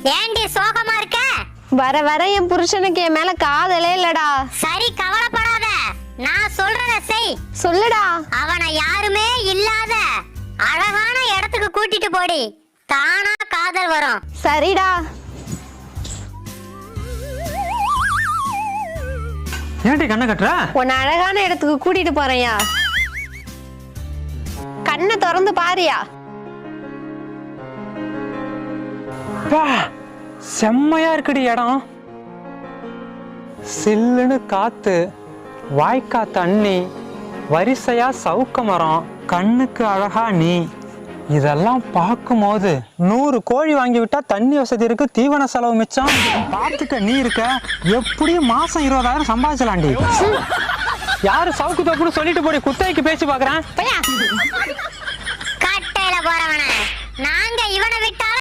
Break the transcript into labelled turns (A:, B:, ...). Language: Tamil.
A: ஏண்டி சோகமா இருக்க?
B: வர வர என் புருஷனுக்கு என் மேல காதலே இல்லடா.
A: சரி கவலைப்படாத, நான் சொல்றத செய்.
B: சொல்லுடா.
A: அவனை யாருமே இல்லாத அழகான இடத்துக்கு கூட்டிட்டு போடி, தானா காதல் வரும்.
B: சரிடா.
C: ஏன்டி கண்ணை கட்டுற?
B: உன்னை அழகான இடத்துக்கு கூட்டிட்டு போறேன்யா. கண்ணை திறந்து பாரியா.
C: பா, செம்மையா இருக்குடி இடம். சில்லுன்னு காத்து, வாய்க்கா தண்ணி, வரிசையா சவுக்க மரம், கண்ணுக்கு அழகா நீ. இதெல்லாம் பார்க்கும்போது 100 கோழி வாங்கி விட்டா தண்ணி வசதி இருக்கு, தீவன செலவு மிச்சம். பார்த்துக்க நீ இருக்க, எப்படியும் மாசம் 20,000 சம்பாதிச்சலாண்டி. யாரு சவுக்கு தப்புன்னு சொல்லிட்டு போடி, குத்தைக்கு பேசி பாக்குறேன்.
A: கட்டையில போறவன நாங்க இவனை விட்டாலும்